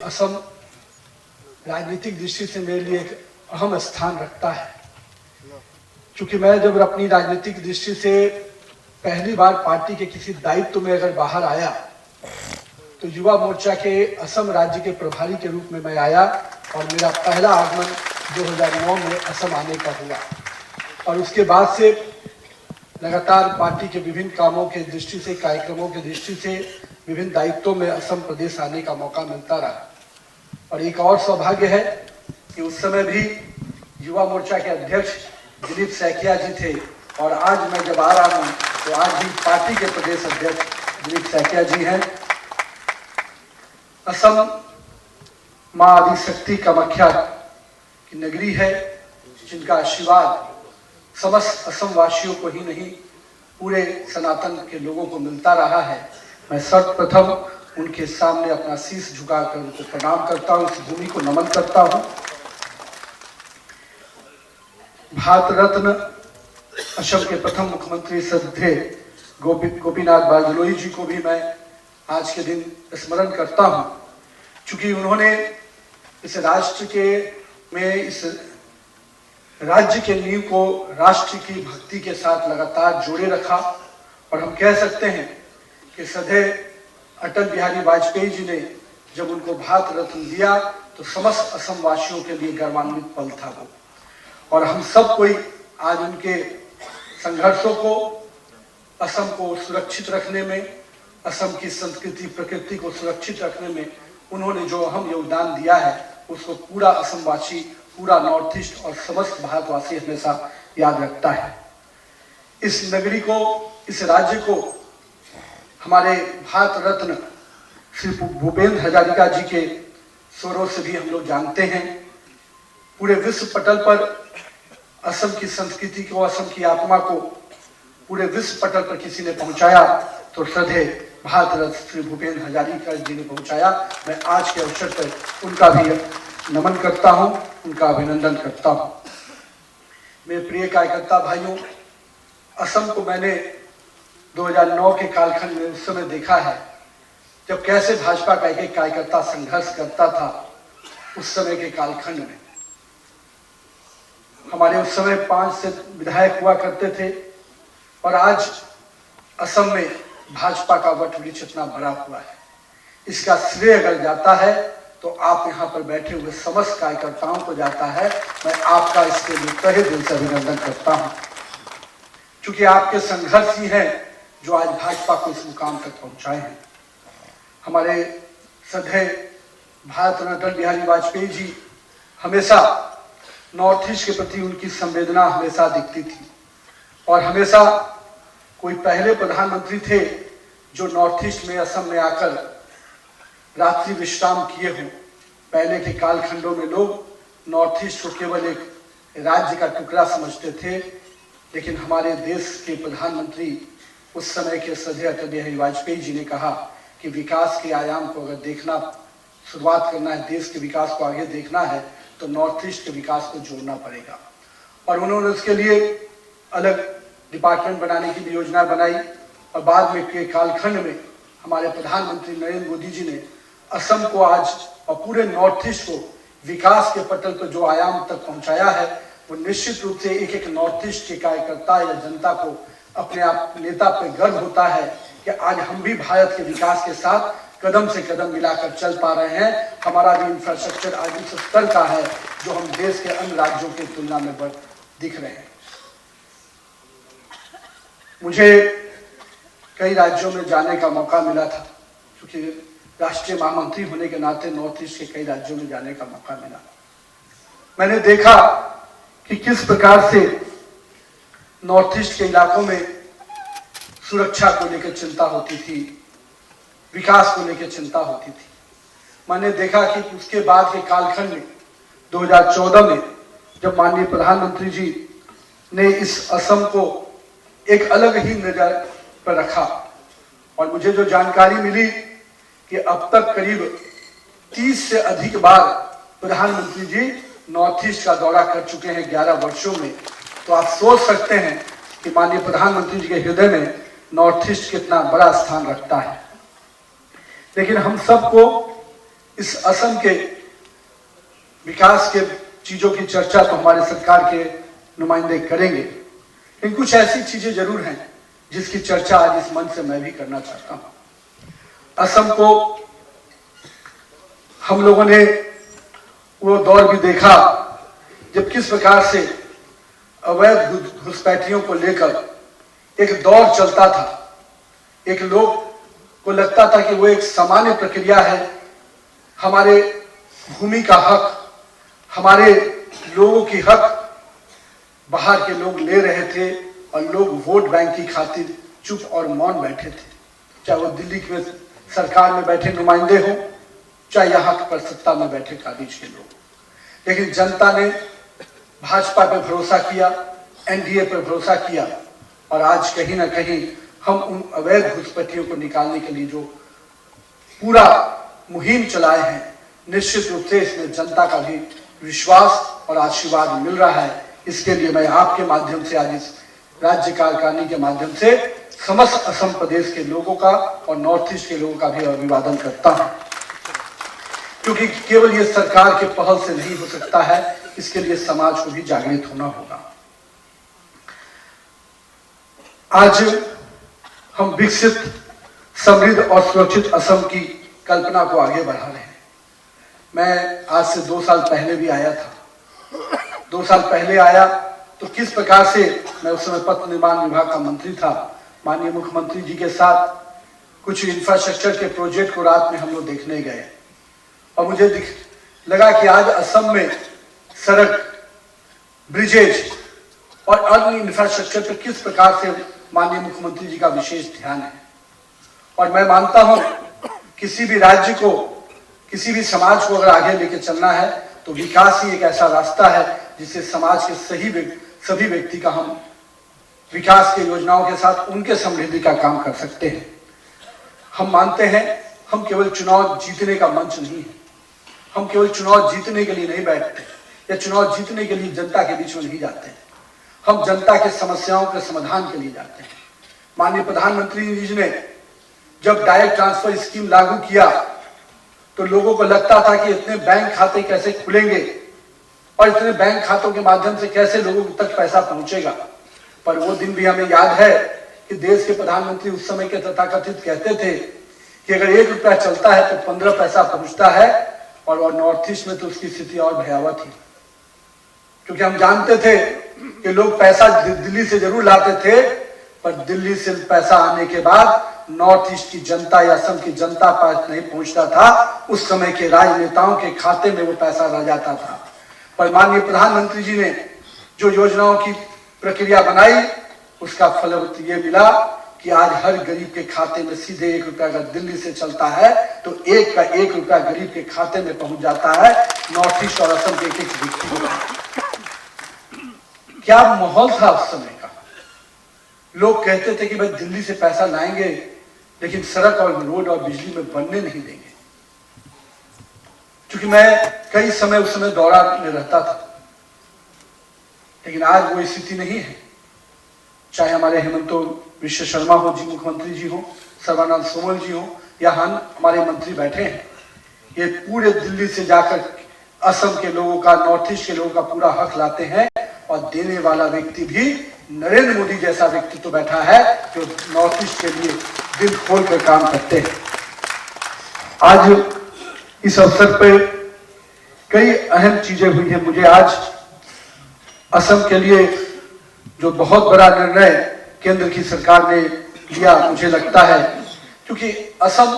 असम राजनीतिक दृष्टि से मेरे लिए एक अहम स्थान रखता है, क्योंकि मैं जब अपनी राजनीतिक दृष्टि से पहली बार पार्टी के किसी दायित्व में अगर बाहर आया तो युवा मोर्चा के असम राज्य के प्रभारी के रूप में मैं आया और मेरा पहला आगमन 2009 में असम आने का हुआ। और उसके बाद से लगातार पार्टी के विभिन्न कामों के दृष्टि से, कार्यक्रमों के दृष्टि से विभिन्न दायित्वों में असम प्रदेश आने का मौका मिलता रहा। और एक और सौभाग्य है कि उस समय भी युवा मोर्चा के अध्यक्ष दिलीप सैकिया जी थे, और आज मैं जब आ रहा हूं तो आज भी पार्टी के प्रदेश अध्यक्ष दिलीप सैकिया जी हैं। असम मां आदिशक्ति कामाख्या की नगरी है, जिनका आशीर्वाद समस्त असम वासियों को ही नहीं पूरे सनातन के लोगों को मिलता रहा है। मैं सर्वप्रथम उनके सामने अपना शीश झुकाकर उनको प्रणाम करता हूं, इस भूमि को नमन करता हूं। भारत रत्न असम के प्रथम मुख्यमंत्री श्रद्धेय गोपीनाथ बारदलोई जी को भी मैं आज के दिन स्मरण करता हूं, क्योंकि उन्होंने इस इस राज्य के नींव को राष्ट्र की भक्ति के साथ लगातार जोड़े रखा। और हम कह सकते हैं कि श्रद्धेय अटल बिहारी वाजपेयी जी ने जब उनको भारत रत्न दिया तो समस्त असम वासियों के लिए गर्वान्वित पल था वो। और हम सब कोई आज उनके संघर्षों को, असम को सुरक्षित रखने में, असम की संस्कृति प्रकृति को सुरक्षित रखने में उन्होंने जो अहम योगदान दिया है, उसको पूरा असमवासी, पूरा नॉर्थ ईस्ट और समस्त भारतवासी हमेशा याद रखता है। इस नगरी को, इस राज्य को हमारे भारत रत्न श्री भूपेंद्र हजारिका जी के स्वरों से भी हम लोग जानते हैं। पूरे विश्व पटल पर असम की संस्कृति को, असम की आत्मा को पूरे विश्व पटल पर किसी ने पहुंचाया तो श्रद्धेय भारत रत्न श्री भूपेंद्र हजारिका जी ने पहुंचाया। मैं आज के अवसर पर उनका भी नमन करता हूं, उनका अभिनंदन करता हूं। मेरे प्रिय कार्यकर्ता भाइयों, असम को मैंने 2009 के कालखंड में उस समय देखा है जब कैसे भाजपा का एक कार्यकर्ता संघर्ष करता था। उस समय के कालखंड में हमारे उस समय 5 से विधायक हुआ करते थे, और आज असम में भाजपा का वट वृक्ष इतना बड़ा हुआ है। इसका श्रेय अगर जाता है तो आप यहाँ पर बैठे हुए समस्त कार्यकर्ताओं को जाता है। मैं आपका इसके लिए तहे दिल से अभिनंदन करता हूँ, क्योंकि आपके संघर्ष ही है जो आज भाजपा को इस मुकाम तक पहुंचाए हैं। हमारे श्रद्धेय भारत रत्न अटल बिहारी वाजपेयी जी हमेशा नॉर्थ ईस्ट के प्रति उनकी संवेदना हमेशा दिखती थी, और हमेशा कोई पहले प्रधानमंत्री थे जो नॉर्थ ईस्ट में, असम में आकर रात्रि विश्राम किए हों। पहले के कालखंडों में लोग नॉर्थ ईस्ट को केवल एक राज्य का टुकड़ा समझते थे, लेकिन हमारे देश के प्रधानमंत्री उस समय के श्रद्धेय अटल बिहारी वाजपेयी जी ने कहा कि विकास के आयाम को अगर देखना, शुरुआत करना है, देश के विकास को आगे देखना है तो नॉर्थ ईस्ट के विकास को जोड़ना पड़ेगा। और उन्होंने उसके लिए अलग डिपार्टमेंट बनाने की भी योजना बनाई, और बाद में के कालखंड में हमारे प्रधानमंत्री नरेंद्र मोदी जी ने असम को आज और पूरे नॉर्थ ईस्ट को विकास के पटल पर जो आयाम तक पहुंचाया है, वो निश्चित रूप से एक नॉर्थ ईस्ट के कार्यकर्ता या जनता को, अपने आप नेता पर गर्व होता है कि आज हम भी भारत के विकास के साथ कदम से कदम मिलाकर चल पा रहे हैं। हमारा भी इंफ्रास्ट्रक्चर आज उस स्तर का है जो हम देश के अन्य राज्यों की तुलना में दिख रहे हैं। मुझे कई राज्यों में जाने का मौका मिला था, क्योंकि राष्ट्रीय महामंत्री होने के नाते नॉर्थ ईस्ट के कई राज्यों में जाने का मौका मिला। मैंने देखा कि किस प्रकार से नॉर्थ ईस्ट के इलाकों में सुरक्षा को लेकर चिंता होती थी, विकास को लेकर चिंता होती थी। मैंने देखा कि उसके बाद के कालखंड में 2014 में जब माननीय प्रधानमंत्री जी ने इस असम को एक अलग ही नजर पर रखा, और मुझे जो जानकारी मिली कि अब तक करीब 30 से अधिक बार प्रधानमंत्री जी नॉर्थ ईस्ट का दौरा कर चुके हैं 11 वर्षों में, तो आप सोच सकते हैं कि माननीय प्रधानमंत्री जी के हृदय में नॉर्थ ईस्ट कितना बड़ा स्थान रखता है। लेकिन हम सबको इस असम के विकास के चीजों की चर्चा तो हमारे सरकार के नुमाइंदे करेंगे, लेकिन कुछ ऐसी चीजें जरूर हैं जिसकी चर्चा आज इस मंच से मैं भी करना चाहता हूं। असम को हम लोगों ने वो दौर भी देखा जब किस प्रकार से अवैध घुसपैठियों को लेकर एक दौर चलता था। एक लोग को लगता था कि वो एक सामान्य प्रक्रिया है, हमारे भूमि का हक, हमारे लोगों की हक बाहर के लोग ले रहे थे और लोग वोट बैंक की खातिर चुप और मौन बैठे थे, चाहे वो दिल्ली में सरकार में बैठे नुमाइंदे हों, चाहे यहाँ पर सत्ता में बैठे काबिज के लोग। लेकिन जनता ने भाजपा पर भरोसा किया, एनडीए पर भरोसा किया और आज कहीं ना कहीं हम उन अवैध घुसपैठियों को निकालने के लिए जो पूरा मुहिम चलाए हैं, निश्चित रूप से इसमें जनता का भी विश्वास और आशीर्वाद मिल रहा है। इसके लिए मैं आपके माध्यम से आज इस राज्य कार्यकारिणी के माध्यम से समस्त असम प्रदेश के लोगों का और नॉर्थ ईस्ट के लोगों का भी अभिवादन करता हूं, क्योंकि केवल ये सरकार के पहल से नहीं हो सकता है, इसके लिए समाज को भी जागृत होना होगा। आज हम विकसित, समृद्ध और सुरक्षित असम की कल्पना को आगे बढ़ा रहे हैं। मैं आज से 2 साल पहले भी आया था। 2 साल पहले आया तो किस प्रकार से, मैं उस समय पथ निर्माण विभाग का मंत्री था, माननीय मुख्यमंत्री जी के साथ कुछ इंफ्रास्ट्रक्चर के प्रोजेक्ट को रात में हम लोग देखने गए और मुझे लगा कि आज असम में सड़क, ब्रिजेज और अन्य इंफ्रास्ट्रक्चर पर किस प्रकार से माननीय मुख्यमंत्री जी का विशेष ध्यान है। और मैं मानता हूं किसी भी राज्य को, किसी भी समाज को अगर आगे लेके चलना है तो विकास ही एक ऐसा रास्ता है जिससे समाज के सभी व्यक्ति का हम विकास की योजनाओं के साथ उनके समृद्धि का काम कर सकते हैं। हम मानते हैं हम केवल चुनाव जीतने का मंच नहीं है, हम केवल चुनाव जीतने के लिए नहीं बैठते या चुनाव जीतने के लिए जनता के बीच में नहीं जाते, हम जनता के समस्याओं के समाधान के लिए जाते हैं। माननीय प्रधानमंत्री जी ने जब डायरेक्ट ट्रांसफर स्कीम लागू किया तो लोगों को लगता था कि इतने बैंक खाते कैसे खुलेंगे और इतने बैंक खातों के माध्यम से कैसे लोगों तक पैसा पहुंचेगा। पर वो दिन भी हमें याद है कि देश के प्रधानमंत्री उस समय के तथाकथित कहते थे कि अगर 1 रुपया चलता है तो 15 पैसा पहुंचता है, और नॉर्थ ईस्ट में तो उसकी स्थिति और भयावह थी, क्योंकि हम जानते थे कि लोग पैसा दिल्ली से जरूर लाते थे, पर दिल्ली से पैसा आने के बाद नॉर्थ ईस्ट की जनता या असम की जनता पास नहीं पहुंचता था। उस समय के राजनेताओं के खाते में वो पैसा रह जाता था। पर माननीय प्रधानमंत्री जी ने जो योजनाओं की प्रक्रिया बनाई, उसका फल ये मिला कि आज हर गरीब के खाते में सीधे 1 रुपया अगर दिल्ली से चलता है तो 1 का 1 रुपया गरीब के खाते में पहुंच जाता है, नॉर्थ ईस्ट और असम के एक व्यक्ति को। क्या माहौल था उस समय का। लोग कहते थे कि भाई दिल्ली से पैसा लाएंगे लेकिन सड़क और रोड और बिजली में बनने नहीं देंगे। क्योंकि मैं कई समय उस समय दौरा में रहता था, लेकिन आज वो स्थिति नहीं है। चाहे हमारे हेमंत विश्व शर्मा हो जी, मुख्यमंत्री जी हो, सर्बानंद सोनोवाल जी हो, या हमारे मंत्री बैठे हैं, ये पूरे दिल्ली से जाकर असम के लोगों का, नॉर्थ ईस्ट के लोगों का पूरा हक लाते हैं। और देने वाला व्यक्ति भी नरेंद्र मोदी जैसा व्यक्ति तो बैठा है जो नॉर्थ ईस्ट के लिए दिल खोल कर काम करते हैं। आज इस अवसर पर कई अहम चीजें हुई हैं। मुझे आज असम के लिए जो बहुत बड़ा निर्णय केंद्र की सरकार ने लिया, मुझे लगता है क्योंकि असम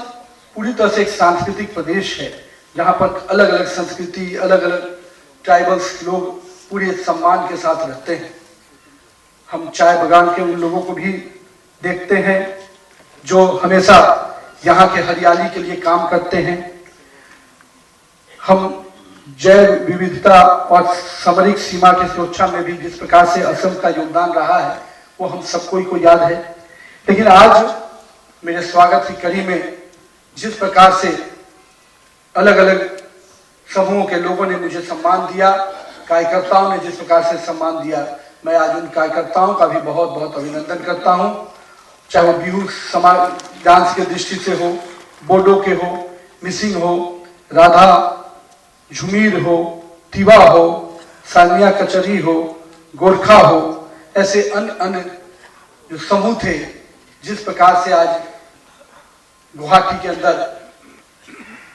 पूरी तरह से एक सांस्कृतिक प्रदेश है जहां पर अलग अलग संस्कृति, अलग अलग ट्राइबल्स लोग पूरे सम्मान के साथ रहते हैं। हम चाय बागान के उन लोगों को भी देखते हैं जो हमेशा यहाँ के हरियाली के लिए काम करते हैं। हम जैव विविधता और सामरिक सीमा की सुरक्षा में भी जिस प्रकार से असम का योगदान रहा है वो हम सबको को याद है। लेकिन आज मेरे स्वागत की कड़ी में जिस प्रकार से अलग अलग समूहों के लोगों ने मुझे सम्मान दिया, कार्यकर्ताओं ने जिस प्रकार से सम्मान दिया, मैं आज उन कार्यकर्ताओं का भी बहुत बहुत अभिनंदन करता हूं। चाहे वो बिहू समाज डांस के दृष्टि से हो, बोडो के हो, मिसिंग हो, राधा झुमीर हो, तिवा हो, सानिया कचरी हो, गोरखा हो, ऐसे अन्य अन्य जो समूह थे, जिस प्रकार से आज गुवाहाटी के अंदर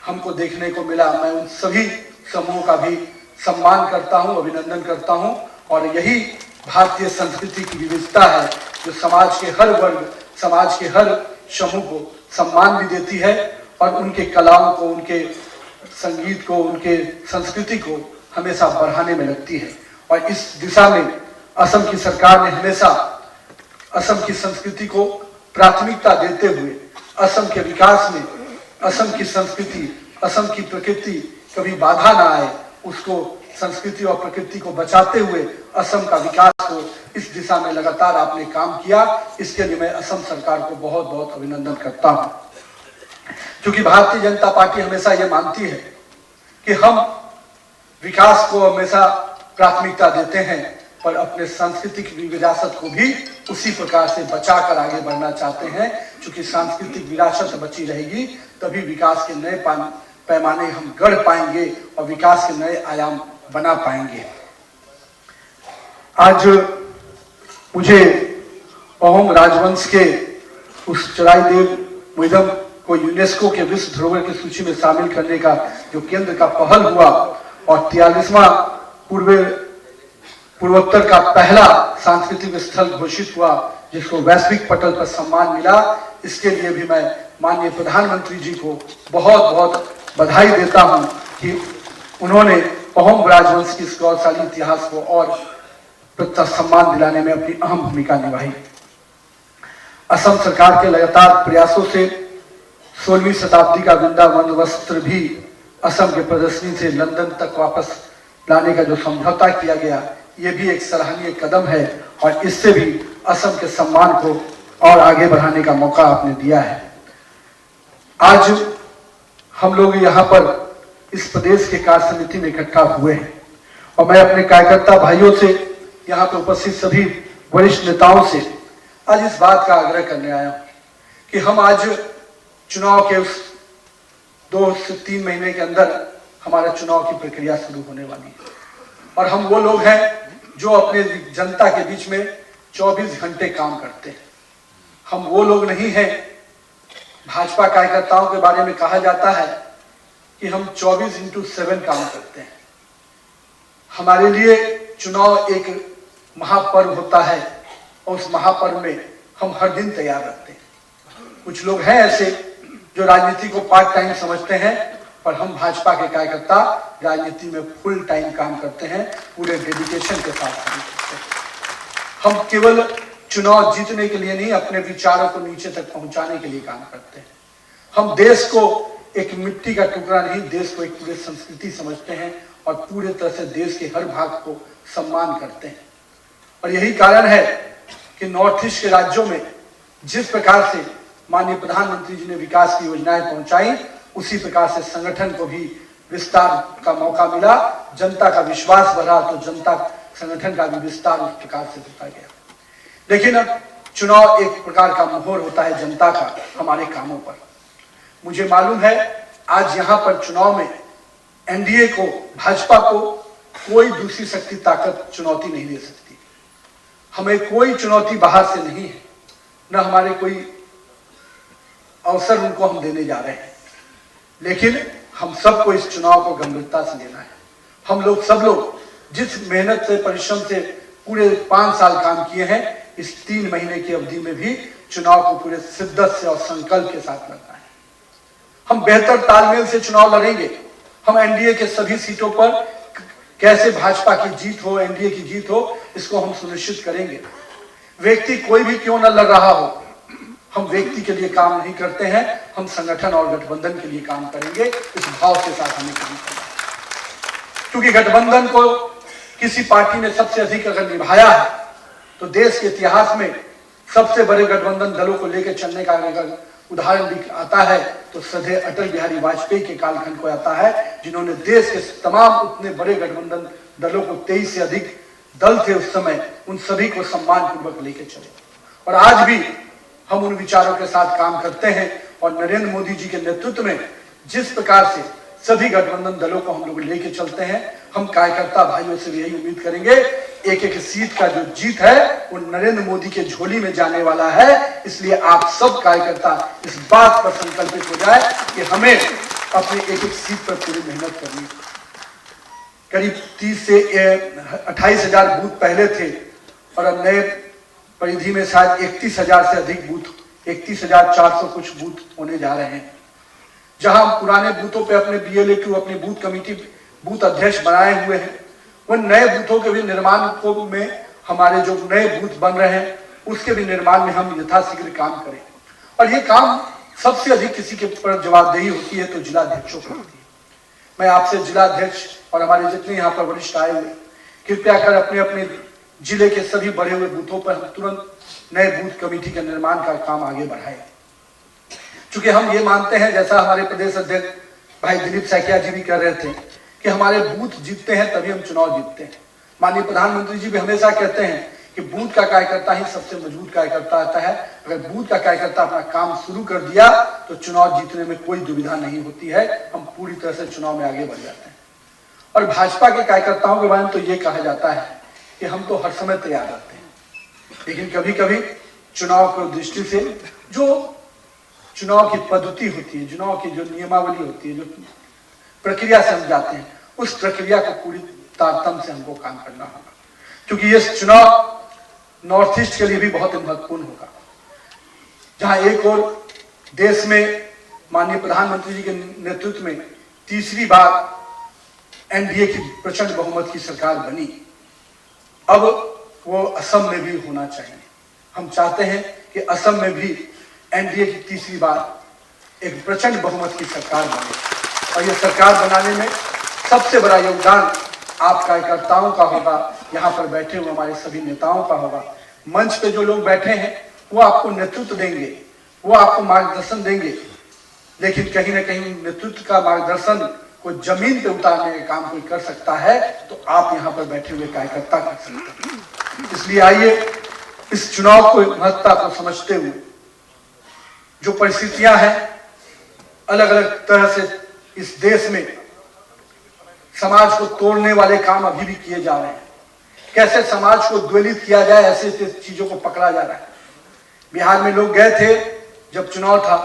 हमको देखने को मिला, मैं उन सभी समूहों का भी सम्मान करता हूं, अभिनंदन करता हूं। और यही भारतीय संस्कृति की विविधता है, जो समाज के हर वर्ग, समाज के हर समूह को सम्मान भी देती है और उनके कलाओं को, उनके संगीत को, उनके संस्कृति को हमेशा बढ़ाने में लगती है। और इस दिशा में असम की सरकार ने हमेशा असम की संस्कृति को प्राथमिकता देते हुए असम के विकास में असम की संस्कृति, असम की प्रकृति कभी बाधा ना आए, उसको संस्कृति और प्रकृति को बचाते हुए असम का विकास को इस दिशा में लगातार आपने काम किया। इसके लिए मैं असम सरकार को बहुत बहुत अभिनंदन करता हूं। क्योंकि भारतीय जनता पार्टी हमेशा ये मानती है कि हम विकास को हमेशा प्राथमिकता देते हैं, पर अपने सांस्कृतिक विरासत को भी उसी प्रकार से बचाकर आगे बढ़ना चाहते हैं। क्योंकि सांस्कृतिक विरासत बची रहेगी तभी विकास के नए पैमाने हम गढ़ पाएंगे और विकास के नए आयाम बना पाएंगे। आज मुझे अहोम राजवंश के उस चराइदेव मुइदम को यूनेस्को के विश्व धरोहर की सूची में शामिल करने का जो केंद्र का पहल हुआ और 43वां पूर्वोत्तर का पहला सांस्कृतिक स्थल घोषित हुआ, जिसको वैश्विक पटल पर सम्मान मिला, इसके लिए भी मैं माननीय प्रधानमंत्री जी को बहुत बहुत बधाई देता हूं कि उन्होंने अहोम राजवंश की इस गौरवशाली इतिहास को और सम्मान दिलाने में अपनी अहम भूमिका निभाई। असम सरकार के लगातार प्रयासों से 16वीं शताब्दी का वृंदावन वस्त्र भी असम के प्रदर्शनी से लंदन तक वापस लाने का जो समझौता किया गया, ये भी एक सराहनीय कदम है और इससे भी असम के सम्मान को और आगे बढ़ाने का मौका आपने दिया है। आज हम लोग यहाँ पर इस प्रदेश के कार्य समिति में इकट्ठा हुए हैं और मैं अपने कार्यकर्ता भाइयों से, यहाँ पर उपस्थित सभी वरिष्ठ नेताओं से आज इस बात का आग्रह करने आया हूं कि हम आज चुनाव के उस 2 से 3 महीने के अंदर हमारा चुनाव की प्रक्रिया शुरू होने वाली है और हम वो लोग हैं जो अपने जनता के बीच में 24 घंटे काम करते हैं। हम वो लोग नहीं हैं, भाजपा कार्यकर्ताओं के बारे में कहा जाता है कि हम 24/7 काम करते हैं। हमारे लिए चुनाव एक महापर्व होता है और उस महापर्व में हम हर दिन तैयार रहते हैं। कुछ लोग हैं ऐसे जो राजनीति को पार्ट टाइम समझते हैं, पर हम भाजपा के कार्यकर्ता राजनीति में फुल टाइम काम करते हैं, पूरे डेडिकेशन के साथ काम करते हैं। हम केवल चुनाव जीतने के लिए नहीं, अपने विचारों को नीचे तक पहुंचाने के लिए काम करते हैं। हम देश को एक मिट्टी का टुकड़ा नहीं, देश को एक पूरे संस्कृति समझते हैं और पूरे तरह से देश के हर भाग को सम्मान करते हैं। और यही कारण है कि नॉर्थ ईस्ट के राज्यों में जिस प्रकार से माननीय प्रधानमंत्री जी ने विकास की योजनाएं पहुंचाई, उसी प्रकार से संगठन को भी विस्तार का मौका मिला, जनता का विश्वास बढ़ा, तो जनता संगठन का भी विस्तार उस प्रकार से होता गया। लेकिन अब चुनाव एक प्रकार का मोहर होता है जनता का हमारे कामों पर। मुझे मालूम है आज यहाँ पर चुनाव में एनडीए को, भाजपा को कोई दूसरी शक्ति ताकत चुनौती नहीं दे सकती। हमें कोई चुनौती बाहर से नहीं है, न हमारे कोई अवसर उनको हम देने जा रहे हैं। लेकिन हम सबको इस चुनाव को गंभीरता से लेना है। हम लोग सब लोग जिस मेहनत से, परिश्रम से पूरे 5 साल काम किए हैं, इस 3 महीने की अवधि में भी चुनाव को पूरे शिद्दत से और संकल्प के साथ लड़ना है। हम बेहतर तालमेल से चुनाव लड़ेंगे। हम एनडीए के सभी सीटों पर कैसे भाजपा की जीत हो, एनडीए की जीत हो, इसको हम सुनिश्चित करेंगे। व्यक्ति कोई भी क्यों न लड़ रहा हो, हम व्यक्ति के लिए काम नहीं करते हैं, हम संगठन और गठबंधन के लिए काम करेंगे। इस भाव के साथ हमें काम करना है। क्योंकि गठबंधन को किसी पार्टी ने सबसे अधिक अगर निभाया है तो देश के इतिहास में सबसे बड़े गठबंधन दलों को लेकर चलने का अगर उदाहरण भी आता है तो सदैव अटल बिहारी वाजपेयी के कालखंड को आता है, जिन्होंने देश के तमाम उतने बड़े गठबंधन दलों को 23 से अधिक दल थे उस समय, उन सभी को सम्मान पूर्वक लेकर चले। और आज भी हम उन विचारों के साथ काम करते हैं और नरेंद्र मोदी जी के नेतृत्व में जिस प्रकार से सभी गठबंधन दलों को हम लोग लेके चलते हैं। हम कार्यकर्ता भाइयों से यही उम्मीद करेंगे, एक एक सीट का जो जीत है वो नरेंद्र मोदी के झोली में जाने वाला है। इसलिए आप सब कार्यकर्ता इस बात पर संकल्पित हो जाए कि हमें अपनी एक एक सीट पर पूरी मेहनत करनी है। करीब 30 से 28,000 बूथ पहले थे और अब नए परिधि में शायद 31,000 से अधिक बूथ, 31,400 कुछ बूथ होने जा रहे हैं। जहां हम पुराने बूथों पे अपने BLA2 अपनी बूथ कमेटी बूथ अध्यक्ष बनाए हुए हैं, वो नए बूथों के भी निर्माण को में हमारे जो नए बूथ बन रहे हैं उसके भी निर्माण में हम यथाशीघ्र काम करें। और ये काम सबसे अधिक किसी के ऊपर जवाबदेही होती है तो जिलाध्यक्षों को होती है। मैं आपसे जिलाध्यक्ष और हमारे जितने यहाँ पर वरिष्ठ आए हुए, कृपया कर अपने अपने जिले के सभी बढ़े हुए बूथों पर तुरंत नए बूथ कमेटी के निर्माण का काम आगे बढ़ाएं। चूंकि हम ये मानते हैं, जैसा हमारे प्रदेश अध्यक्ष भाई दिलीप सैकिया जी भी कह रहे थे, कि हमारे बूथ जीतते हैं तभी हम चुनाव जीतते हैं। माननीय प्रधानमंत्री जी भी हमेशा कहते हैं कि बूथ का कार्यकर्ता ही सबसे मजबूत कार्यकर्ता आता है। अगर बूथ का कार्यकर्ता अपना काम शुरू कर दिया तो चुनाव जीतने में कोई दुविधा नहीं होती है, हम पूरी तरह से चुनाव में आगे बढ़ जाते हैं। और भाजपा के कार्यकर्ताओं के बारे में तो ये कहा जाता है कि हम तो हर समय तैयार रहते हैं, लेकिन कभी कभी चुनाव की दृष्टि से जो चुनाव की पद्धति होती है, चुनाव की जो नियमावली होती है, जो प्रक्रिया से हम जाते हैं, उस प्रक्रिया को पूरी तारतम्य से हमको काम करना होगा। क्योंकि ये चुनाव नॉर्थ ईस्ट के लिए भी बहुत महत्वपूर्ण होगा, जहां एक और देश में माननीय प्रधानमंत्री जी के नेतृत्व में तीसरी बार NDA की प्रचंड बहुमत की सरकार बनी। अब वो असम में भी होना चाहिए। हम चाहते हैं कि असम में भी NDA की तीसरी बार एक प्रचंड बहुमत की सरकार बने। और ये सरकार बनाने में सबसे बड़ा योगदान आप कार्यकर्ताओं का होगा, यहाँ पर बैठे हुए हमारे सभी नेताओं का होगा। मंच पे जो लोग बैठे हैं वो आपको नेतृत्व देंगे, वो आपको मार्गदर्शन देंगे, लेकिन कहीं ना कहीं नेतृत्व का मार्गदर्शन को जमीन पे उतारने का काम कोई कर सकता है तो आप यहाँ पर बैठे हुए कार्यकर्ता कर सकते हैं। इसलिए आइए इस चुनाव को महत्ता को समझते हुए, जो परिस्थितियां हैं अलग अलग तरह से इस देश में समाज को तोड़ने वाले काम अभी भी किए जा रहे हैं, कैसे समाज को द्वेलित किया जाए ऐसे चीजों को पकड़ा जा रहा है। बिहार में लोग गए थे, जब चुनाव था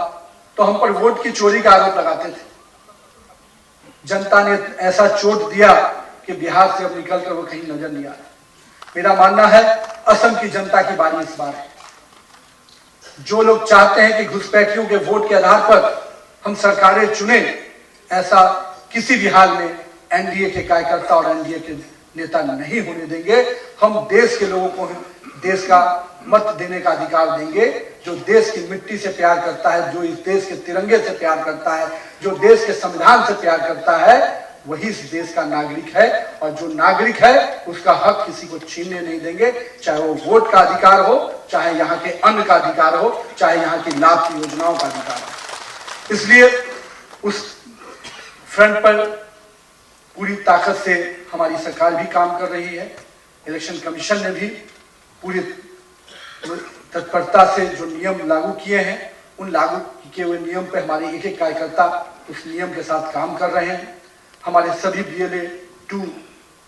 तो हम पर वोट की चोरी का आरोप लगाते थे। जनता ने ऐसा चोट दिया कि बिहार से अब निकलकर वो कहीं नजर नहीं आ रहा। मेरा मानना है असम की जनता की बारी इस बार है। जो लोग चाहते हैं कि घुसपैठियों के वोट के आधार पर हम सरकारें चुने, ऐसा किसी भी हाल में NDA के कार्यकर्ता और NDA के नेता नहीं होने देंगे। हम देश के लोगों को देश का मत देने का अधिकार देंगे। जो देश की मिट्टी से प्यार करता है, जो इस देश के तिरंगे से प्यार करता है, जो देश के संविधान से प्यार करता है, वही इस देश का नागरिक है। और जो नागरिक है उसका हक किसी को छीनने नहीं देंगे, चाहे वो वोट का अधिकार हो, चाहे यहाँ के अन्न का अधिकार हो, चाहे यहाँ की लाभ की योजनाओं का अधिकार हो। इसलिए उस फ्रंट पर पूरी ताकत से हमारी सरकार भी काम कर रही है। इलेक्शन कमीशन ने भी पूरी तत्परता से जो नियम लागू किए हैं, उन लागू किए हुए नियम पे हमारे एक एक कार्यकर्ता उस नियम के साथ काम कर रहे हैं। हमारे सभी BLA2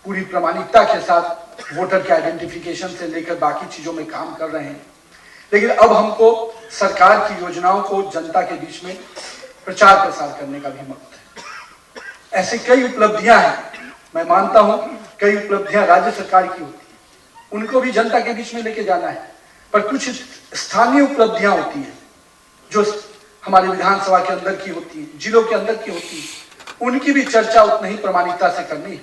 पूरी प्रामाणिकता के साथ वोटर के आइडेंटिफिकेशन से लेकर बाकी चीजों में काम कर रहे हैं। लेकिन अब हमको सरकार की योजनाओं को जनता के बीच में प्रचार प्रसार करने का भी वक्त है। ऐसी कई उपलब्धियां हैं, मैं मानता हूं कई उपलब्धियां राज्य सरकार की होती है, उनको भी जनता के बीच में लेके जाना है। पर कुछ स्थानीय उपलब्धियां होती हैं जो हमारे विधानसभा के अंदर की होती है, जिलों के अंदर की होती है, उनकी भी चर्चा उतनी ही प्रामाणिकता से करनी है।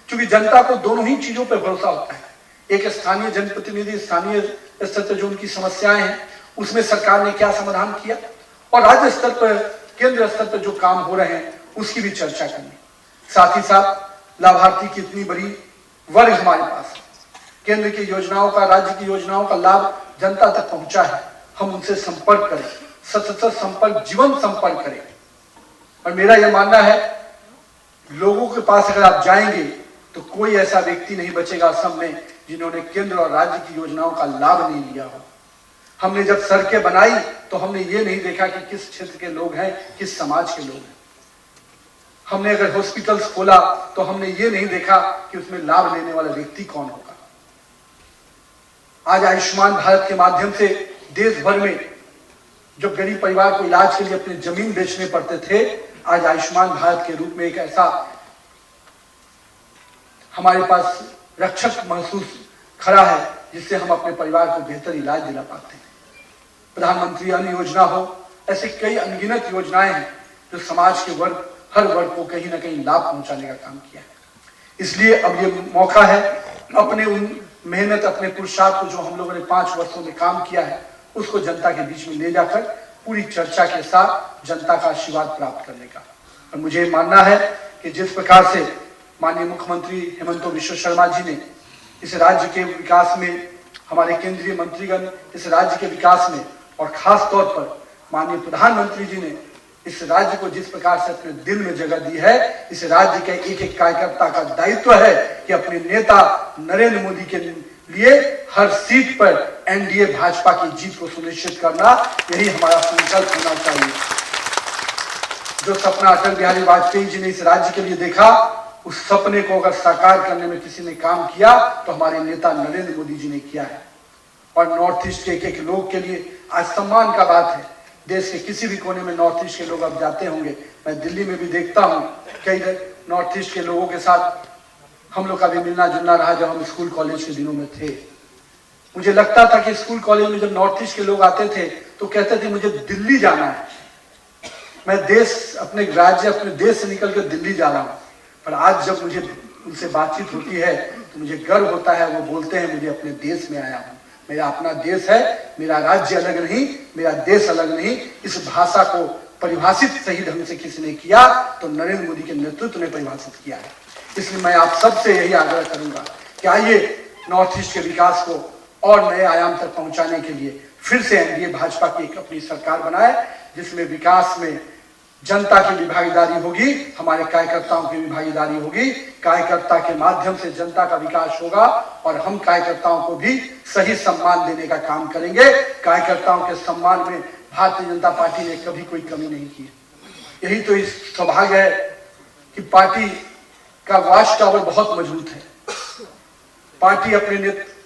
क्योंकि जनता को दोनों ही चीजों पर भरोसा होता है। एक स्थानीय जनप्रतिनिधि स्थानीय स्तर पर जो उनकी समस्याएं हैं उसमें सरकार ने क्या समाधान किया, और राज्य स्तर पर केंद्र स्तर पर जो काम हो रहे हैं उसकी भी चर्चा करनी। साथ ही साथ लाभार्थी की इतनी बड़ी वर्ग हमारे पास है, केंद्र की योजनाओं का, राज्य की योजनाओं का लाभ जनता तक पहुंचा है, हम उनसे संपर्क करें, सतत संपर्क, जीवन संपर्क करें। और मेरा यह मानना है लोगों के पास अगर आप जाएंगे तो कोई ऐसा व्यक्ति नहीं बचेगा असम में जिन्होंने केंद्र और राज्य की योजनाओं का लाभ नहीं लिया हो। हमने जब सड़कें बनाई तो हमने ये नहीं देखा कि किस क्षेत्र के लोग हैं, किस समाज के लोग हैं। हमने अगर हॉस्पिटल्स खोला तो हमने ये नहीं देखा कि उसमें लाभ लेने वाला व्यक्ति कौन होगा। आज आयुष्मान भारत के माध्यम से देश भर में जो गरीब परिवार को इलाज के लिए अपनी जमीन बेचने पड़ते थे, आज आयुष्मान भारत के रूप में एक ऐसा हमारे पास रक्षक महसूस खड़ा है जिससे हम अपने परिवार को बेहतर इलाज दिला पाते हैं। प्रधानमंत्री अन्न योजना हो, ऐसे कई अनगिनत योजनाएं हैं जो समाज के हर वर्ग को कहीं ना कहीं लाभ पहुंचाने का काम किया है। इसलिए अब ये मौका है अपने उन मेहनत, अपने पुरुषार्थ को जो हम लोगों ने 5 वर्षों में काम किया है उसको जनता के बीच में ले जाकर पूरी चर्चा के साथ जनता का आशीर्वाद प्राप्त करने का। और मुझे मानना है कि जिस प्रकार से माननीय मुख्यमंत्री हेमंत बिश्व शर्मा जी ने इस राज्य के विकास में, हमारे केंद्रीय मंत्रीगण इस राज्य के विकास में, और खास तौर पर माननीय प्रधानमंत्री जी ने इस राज्य को जिस प्रकार से अपने दिल में जगह दी है, इस राज्य के एक एक कार्यकर्ता का दायित्व है कि अपने नेता नरेंद्र मोदी के लिए हर सीट पर एनडीए भाजपा की जीत को सुनिश्चित करना, यही हमारा संकल्प होना चाहिए। जो सपना अटल बिहारी वाजपेयी जी ने इस राज्य के लिए देखा, उस सपने को अगर साकार करने में किसी ने काम किया तो हमारे नेता नरेंद्र मोदी जी ने किया है। और नॉर्थ ईस्ट के एक एक लोग के लिए आज सम्मान का बात है। देश के किसी भी कोने में नॉर्थ ईस्ट के लोग अब जाते होंगे, मैं दिल्ली में भी देखता हूँ कई नॉर्थ ईस्ट के लोगों के साथ हम लोग का भी मिलना जुलना रहा जब हम स्कूल कॉलेज के दिनों में थे। मुझे लगता था कि स्कूल कॉलेज में जब नॉर्थ ईस्ट के लोग आते थे तो कहते थे मुझे दिल्ली जाना है, मैं अपने राज्य अपने देश से निकल कर दिल्ली जा रहा हूँ। पर आज जब मुझे उनसे बातचीत होती है तो मुझे गर्व होता है। वो बोलते हैं मुझे अपने देश में आया हूँ, मेरा अपना देश है, मेरा राज्य अलग नहीं, मेरा देश अलग नहीं। इस भाषा को परिभाषित सही ढंग से किसी ने किया तो नरेंद्र मोदी के नेतृत्व ने परिभाषित किया है। इसलिए मैं आप सबसे यही आग्रह करूंगा कि आइए नॉर्थ ईस्ट के विकास को और नए आयाम तक पहुंचाने के लिए फिर से एनडीए भाजपा की एक अपनी सरकार बनाए, जिसमें विकास में जनता की भी भागीदारी होगी, हमारे कार्यकर्ताओं की भी भागीदारी होगी। कार्यकर्ता के माध्यम से जनता का विकास होगा और हम कार्यकर्ताओं को भी सही सम्मान देने का काम करेंगे। कार्यकर्ताओं के सम्मान में भारतीय जनता पार्टी ने कभी कोई कमी नहीं की। यही तो इस सौभाग्य है कि पार्टी का वॉच टावर बहुत मजबूत है। पार्टी अपने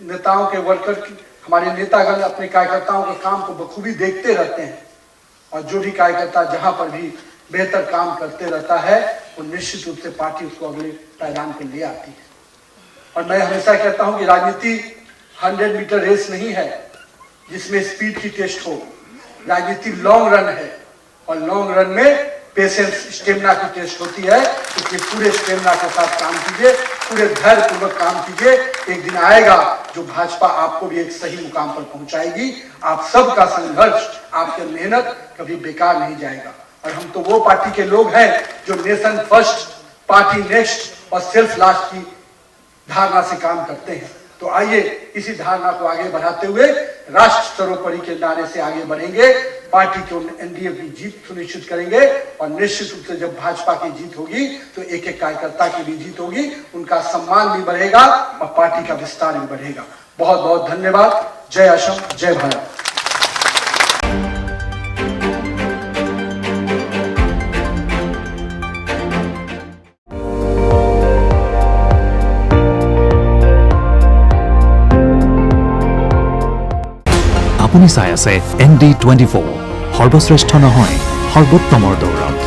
नेताओं के वर्कर, हमारे नेतागण अपने कार्यकर्ताओं के काम को बखूबी देखते रहते हैं और जो भी कार्यकर्ता जहां पर भी बेहतर काम करते रहता है वो निश्चित रूप से पार्टी उसको अगले पायदान पर ले आती है। और मैं हमेशा कहता हूं कि राजनीति 100 मीटर रेस नहीं है जिसमें स्पीड की टेस्ट हो। राजनीति लॉन्ग रन है और लॉन्ग रन में पेशेंस, स्टेमिना की टेस्ट होती है। इसलिए पूरे स्टेमिना के साथ काम कीजिए, पूरे धैर्य पूर्वक काम कीजिए। एक दिन आएगा जो भाजपा आपको भी एक सही मुकाम पर पहुंचाएगी। आप सबका संघर्ष, आपकी मेहनत कभी बेकार नहीं जाएगा। और हम तो वो पार्टी के लोग हैं जो नेशन फर्स्ट, पार्टी नेक्स्ट और सेल्फ लास्ट की धारणा से काम करते हैं। तो आइए इसी धारणा को आगे बढ़ाते हुए राष्ट्र सर्वोपरि के नारे से आगे बढ़ेंगे, पार्टी को एनडीए की जीत सुनिश्चित करेंगे। और निश्चित रूप से जब भाजपा की जीत होगी तो एक एक कार्यकर्ता की भी जीत होगी, उनका सम्मान भी बढ़ेगा और पार्टी का विस्तार भी बढ़ेगा। बहुत बहुत धन्यवाद। जय असम, जय भारत। আপুনি চাই আছে ND24 সৰ্বশ্ৰেষ্ঠ নহয় সৰ্বোত্তমৰ দৌৰত।